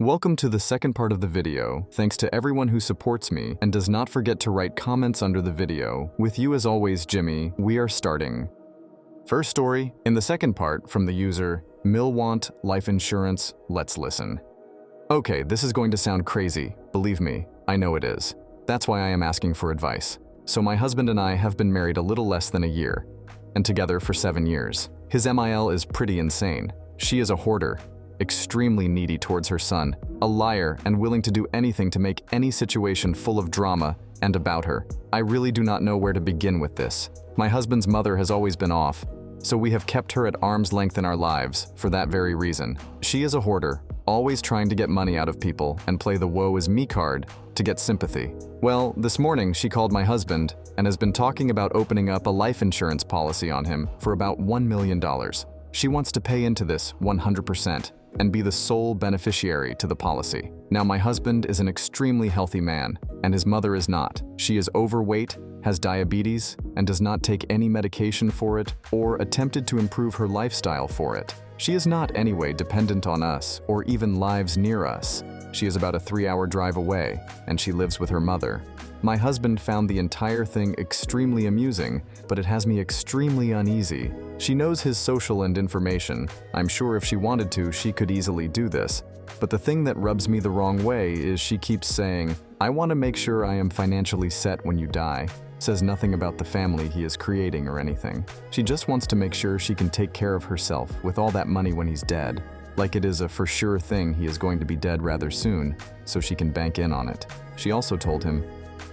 Welcome to the second part of the video. Thanks to everyone who supports me, and does not forget to write comments under the video. With you as always, Jimmy, we are starting. First story, in the second part, from the user, Milwant Life Insurance, let's listen. Okay, this is going to sound crazy. Believe me, I know it is. That's why I am asking for advice. So my husband and I have been married a little less than a year, and together for 7 years. His MIL is pretty insane. She is a hoarder, extremely needy towards her son, a liar and willing to do anything to make any situation full of drama and about her. I really do not know where to begin with this. My husband's mother has always been off, so we have kept her at arm's length in our lives for that very reason. She is a hoarder, always trying to get money out of people and play the woe is me card to get sympathy. Well, this morning she called my husband and has been talking about opening up a life insurance policy on him for about $1 million. She wants to pay into this 100% and be the sole beneficiary to the policy. Now, my husband is an extremely healthy man, and his mother is not. She is overweight, has diabetes, and does not take any medication for it or attempted to improve her lifestyle for it. She is not anyway dependent on us or even lives near us. She is about a 3-hour drive away, and she lives with her mother. My husband found the entire thing extremely amusing, but it has me extremely uneasy. She knows his social and information. I'm sure if she wanted to, she could easily do this. But the thing that rubs me the wrong way is she keeps saying, "I want to make sure I am financially set when you die." Says nothing about the family he is creating or anything. She just wants to make sure she can take care of herself with all that money when he's dead. Like it is a for sure thing he is going to be dead rather soon, so she can bank in on it. She also told him,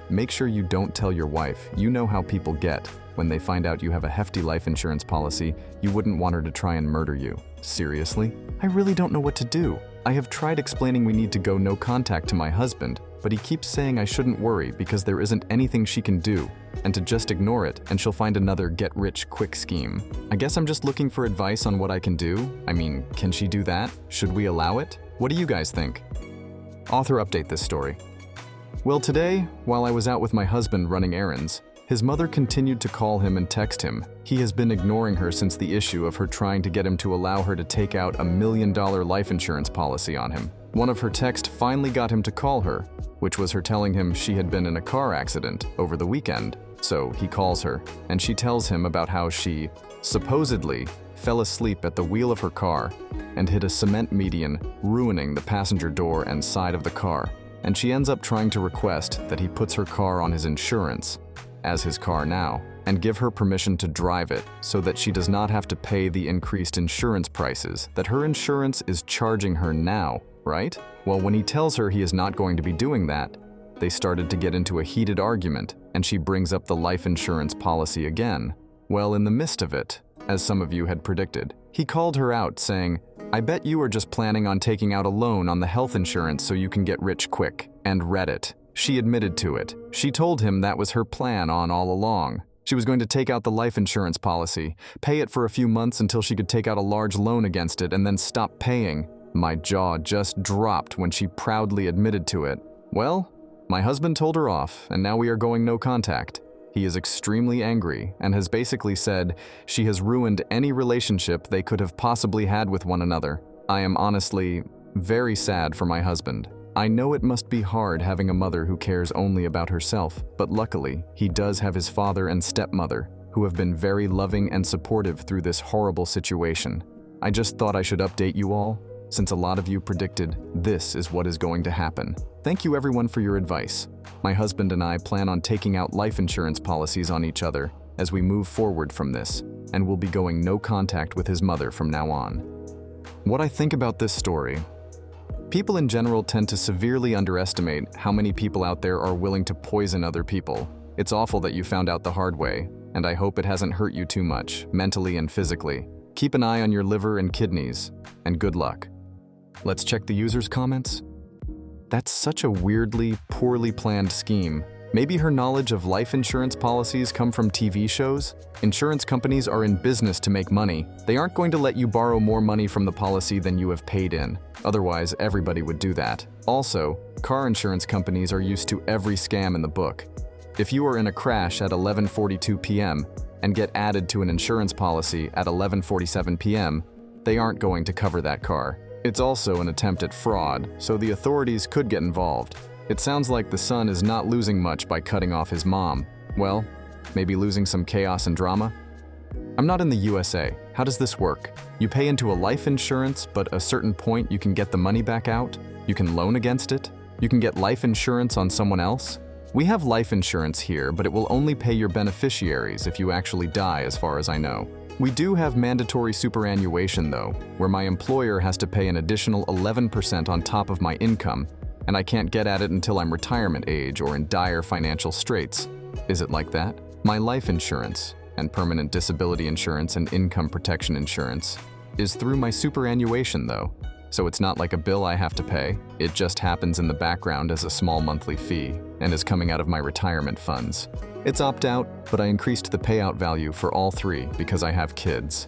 "Make sure you don't tell your wife. You know how people get. When they find out you have a hefty life insurance policy, you wouldn't want her to try and murder you." Seriously? I really don't know what to do. I have tried explaining we need to go no contact to my husband, but he keeps saying I shouldn't worry because there isn't anything she can do, and to just ignore it and she'll find another get-rich-quick scheme. I guess I'm just looking for advice on what I can do. I mean, can she do that? Should we allow it? What do you guys think? Author update this story. Well, today, while I was out with my husband running errands, his mother continued to call him and text him. He has been ignoring her since the issue of her trying to get him to allow her to take out a $1 million life insurance policy on him. One of her texts finally got him to call her, which was her telling him she had been in a car accident over the weekend. So he calls her, and she tells him about how she, supposedly, fell asleep at the wheel of her car and hit a cement median, ruining the passenger door and side of the car. And she ends up trying to request that he puts her car on his insurance, as his car now, and give her permission to drive it so that she does not have to pay the increased insurance prices that her insurance is charging her now, right? Well, when he tells her he is not going to be doing that, they started to get into a heated argument, and she brings up the life insurance policy again. Well, in the midst of it, as some of you had predicted, he called her out saying, "I bet you are just planning on taking out a loan on the health insurance so you can get rich quick," and read it. She admitted to it. She told him that was her plan all along. She was going to take out the life insurance policy, pay it for a few months until she could take out a large loan against it, and then stop paying. My jaw just dropped when she proudly admitted to it. Well, my husband told her off, and now we are going no contact. He is extremely angry and has basically said she has ruined any relationship they could have possibly had with one another. I am honestly very sad for my husband. I know it must be hard having a mother who cares only about herself, but luckily, he does have his father and stepmother, who have been very loving and supportive through this horrible situation. I just thought I should update you all, since a lot of you predicted this is what is going to happen. Thank you everyone for your advice. My husband and I plan on taking out life insurance policies on each other as we move forward from this, and will be going no contact with his mother from now on. What I think about this story. People in general tend to severely underestimate how many people out there are willing to poison other people. It's awful that you found out the hard way, and I hope it hasn't hurt you too much, mentally and physically. Keep an eye on your liver and kidneys, and good luck. Let's check the user's comments. That's such a weirdly, poorly planned scheme. Maybe her knowledge of life insurance policies come from TV shows? Insurance companies are in business to make money. They aren't going to let you borrow more money from the policy than you have paid in. Otherwise, everybody would do that. Also, car insurance companies are used to every scam in the book. If you are in a crash at 11:42 p.m. and get added to an insurance policy at 11:47 p.m., they aren't going to cover that car. It's also an attempt at fraud, so the authorities could get involved. It sounds like the son is not losing much by cutting off his mom. Well, maybe losing some chaos and drama? I'm not in the USA. How does this work? You pay into a life insurance, but at a certain point you can get the money back out? You can loan against it? You can get life insurance on someone else? We have life insurance here, but it will only pay your beneficiaries if you actually die, as far as I know. We do have mandatory superannuation though, where my employer has to pay an additional 11% on top of my income, and I can't get at it until I'm retirement age or in dire financial straits. Is it like that? My life insurance and permanent disability insurance and income protection insurance is through my superannuation though, so it's not like a bill I have to pay. It just happens in the background as a small monthly fee and is coming out of my retirement funds. It's opt-out, but I increased the payout value for all three because I have kids.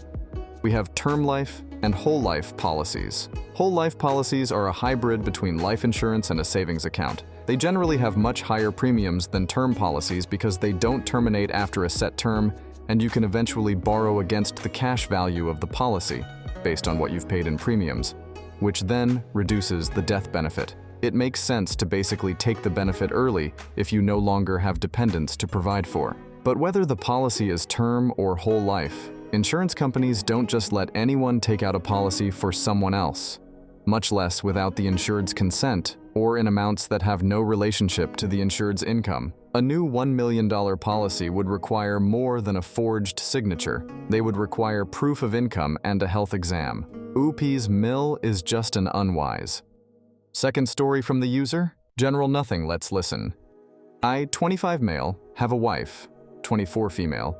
We have term life and whole life policies. Whole life policies are a hybrid between life insurance and a savings account. They generally have much higher premiums than term policies because they don't terminate after a set term, and you can eventually borrow against the cash value of the policy based on what you've paid in premiums, which then reduces the death benefit. It makes sense to basically take the benefit early if you no longer have dependents to provide for. But whether the policy is term or whole life, insurance companies don't just let anyone take out a policy for someone else, much less without the insured's consent or in amounts that have no relationship to the insured's income. A new $1 million policy would require more than a forged signature. They would require proof of income and a health exam. Oopie's mill is just an unwise. Second story from the user, General Nothing, let's listen. I, 25 male, have a wife, 24 female.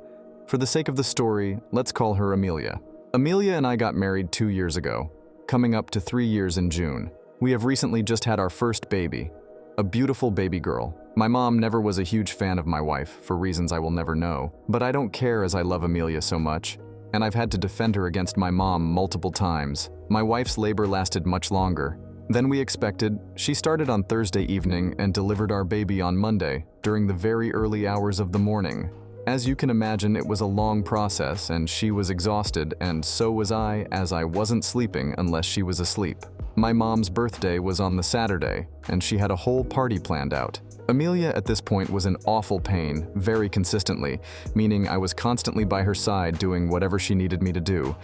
For the sake of the story, let's call her Amelia. Amelia and I got married 2 years ago, coming up to 3 years in June. We have recently just had our first baby, a beautiful baby girl. My mom never was a huge fan of my wife, for reasons I will never know, but I don't care as I love Amelia so much, and I've had to defend her against my mom multiple times. My wife's labor lasted much longer than we expected. She started on Thursday evening and delivered our baby on Monday, during the very early hours of the morning. As you can imagine, it was a long process, and she was exhausted, and so was I, as I wasn't sleeping unless she was asleep. My mom's birthday was on the Saturday, and she had a whole party planned out. Amelia at this point was in awful pain, very consistently, meaning I was constantly by her side doing whatever she needed me to do,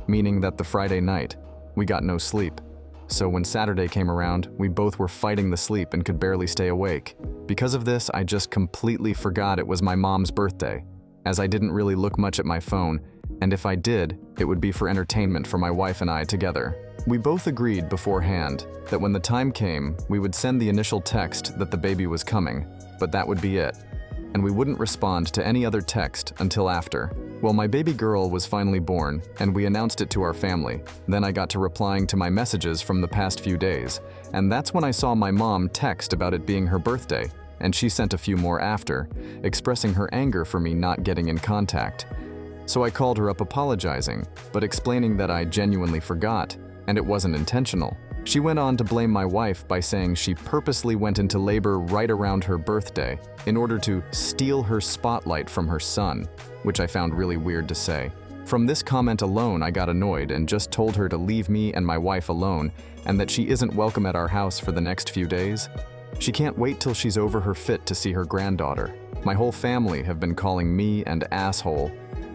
meaning that the Friday night, we got no sleep. So when Saturday came around, we both were fighting the sleep and could barely stay awake. Because of this, I just completely forgot it was my mom's birthday, as I didn't really look much at my phone, and if I did, it would be for entertainment for my wife and I together. We both agreed beforehand that when the time came, we would send the initial text that the baby was coming, but that would be it, and we wouldn't respond to any other text until after. Well, my baby girl was finally born, and we announced it to our family. Then I got to replying to my messages from the past few days, and that's when I saw my mom text about it being her birthday, and she sent a few more after, expressing her anger for me not getting in contact. So I called her up apologizing, but explaining that I genuinely forgot, and it wasn't intentional. She went on to blame my wife by saying she purposely went into labor right around her birthday in order to steal her spotlight from her son, which I found really weird to say. From this comment alone, I got annoyed and just told her to leave me and my wife alone and that she isn't welcome at our house for the next few days. She can't wait till she's over her fit to see her granddaughter. My whole family have been calling me an asshole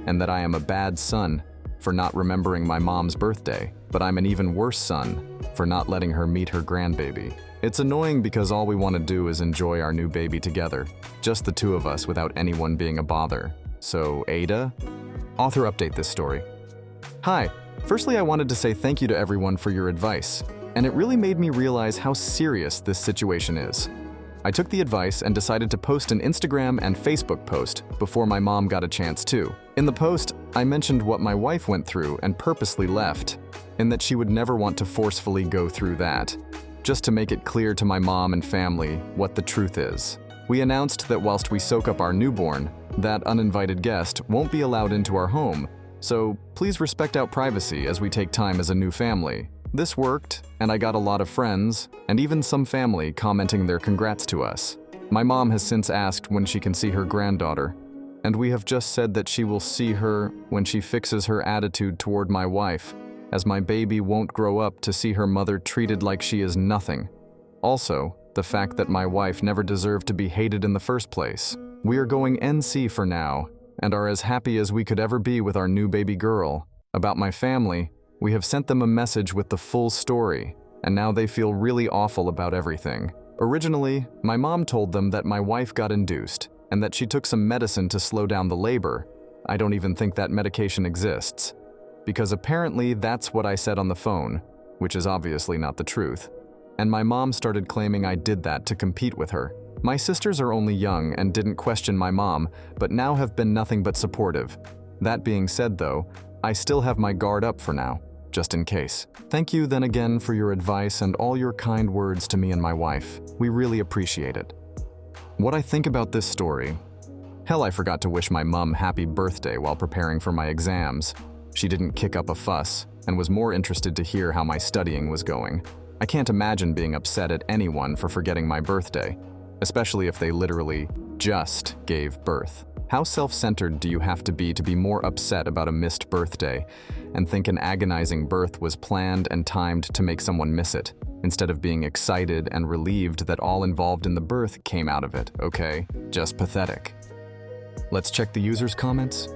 and that I am a bad son for not remembering my mom's birthday, but I'm an even worse son for not letting her meet her grandbaby. It's annoying because all we want to do is enjoy our new baby together, just the two of us without anyone being a bother. So, AITA? Author update this story. Hi, firstly I wanted to say thank you to everyone for your advice, and it really made me realize how serious this situation is. I took the advice and decided to post an Instagram and Facebook post before my mom got a chance too. In the post, I mentioned what my wife went through and purposely left, and that she would never want to forcefully go through that, just to make it clear to my mom and family what the truth is. We announced that whilst we soak up our newborn, that uninvited guest won't be allowed into our home, so please respect our privacy as we take time as a new family. This worked, and I got a lot of friends, and even some family commenting their congrats to us. My mom has since asked when she can see her granddaughter, and we have just said that she will see her when she fixes her attitude toward my wife, as my baby won't grow up to see her mother treated like she is nothing. Also, the fact that my wife never deserved to be hated in the first place. We are going NC for now, and are as happy as we could ever be with our new baby girl. About my family, we have sent them a message with the full story, and now they feel really awful about everything. Originally, my mom told them that my wife got induced, and that she took some medicine to slow down the labor. I don't even think that medication exists, because apparently that's what I said on the phone, which is obviously not the truth. And my mom started claiming I did that to compete with her. My sisters are only young and didn't question my mom, but now have been nothing but supportive. That being said though, I still have my guard up for now, just in case. Thank you then again for your advice and all your kind words to me and my wife. We really appreciate it. What I think about this story? Hell, I forgot to wish my mom happy birthday while preparing for my exams. She didn't kick up a fuss and was more interested to hear how my studying was going. I can't imagine being upset at anyone for forgetting my birthday, especially if they literally just gave birth. How self-centered do you have to be more upset about a missed birthday and think an agonizing birth was planned and timed to make someone miss it, instead of being excited and relieved that all involved in the birth came out of it, okay? Just pathetic. Let's check the user's comments.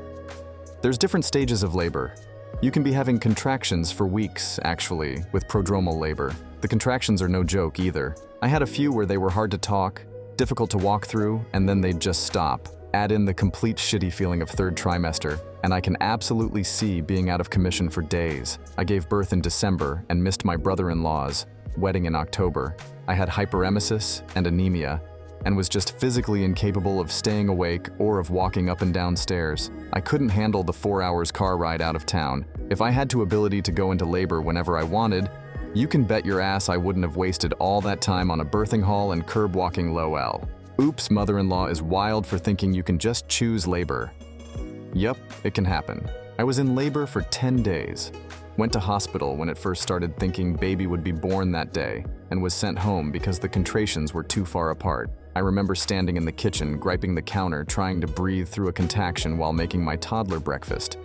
There's different stages of labor. You can be having contractions for weeks, actually, with prodromal labor. The contractions are no joke either. I had a few where they were hard to talk, difficult to walk through, and then they'd just stop. Add in the complete shitty feeling of third trimester, and I can absolutely see being out of commission for days. I gave birth in December and missed my brother-in-law's wedding in October. I had hyperemesis and anemia, and was just physically incapable of staying awake or of walking up and down stairs. I couldn't handle the 4 hours car ride out of town. If I had the ability to go into labor whenever I wanted, you can bet your ass I wouldn't have wasted all that time on a birthing hall and curb walking low-L. Oops, mother-in-law is wild for thinking you can just choose labor. Yup, it can happen. I was in labor for 10 days. Went to hospital when it first started thinking baby would be born that day, and was sent home because the contractions were too far apart. I remember standing in the kitchen, griping the counter, trying to breathe through a contraction while making my toddler breakfast.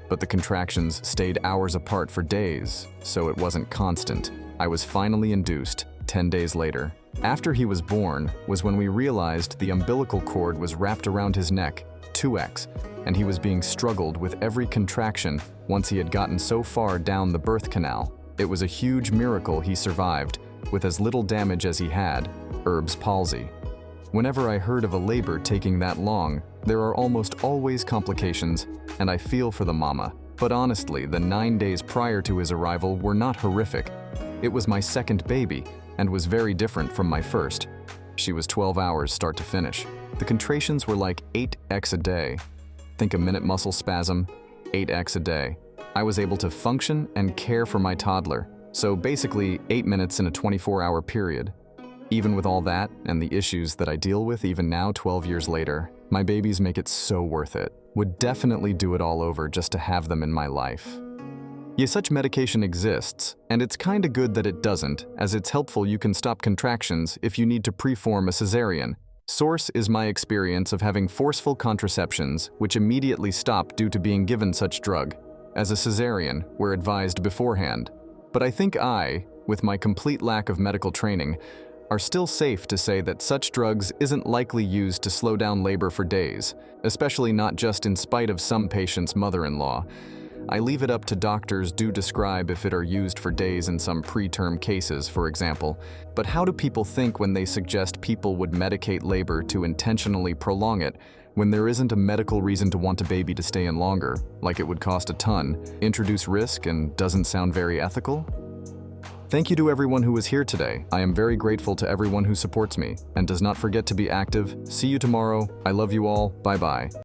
But the contractions stayed hours apart for days, so it wasn't constant. I was finally induced 10 days later. After he was born was when we realized the umbilical cord was wrapped around his neck, 2x, and he was being struggled with every contraction once he had gotten so far down the birth canal. It was a huge miracle he survived, with as little damage as he had, Erb's palsy. Whenever I heard of a labor taking that long, there are almost always complications, and I feel for the mama. But honestly, the 9 days prior to his arrival were not horrific. It was my second baby, and was very different from my first. She was 12 hours start to finish. The contractions were like 8x a day. Think a minute muscle spasm, 8x a day. I was able to function and care for my toddler, so basically 8 minutes in a 24-hour period. Even with all that and the issues that I deal with even now 12 years later, my babies make it so worth it. Would definitely do it all over just to have them in my life. Yeah, such medication exists, and it's kinda good that it doesn't, as it's helpful you can stop contractions if you need to preform a cesarean. Source is my experience of having forceful contraceptions, which immediately stop due to being given such drug. As a cesarean, we're advised beforehand. But I think I, with my complete lack of medical training, are still safe to say that such drugs isn't likely used to slow down labor for days, especially not just in spite of some patients' mother-in-law. I leave it up to doctors do describe if it are used for days in some preterm cases, for example. But how do people think when they suggest people would medicate labor to intentionally prolong it when there isn't a medical reason to want a baby to stay in longer, like it would cost a ton, introduce risk, and doesn't sound very ethical? Thank you to everyone who was here today. I am very grateful to everyone who supports me, and does not forget to be active. See you tomorrow. I love you all. Bye-bye.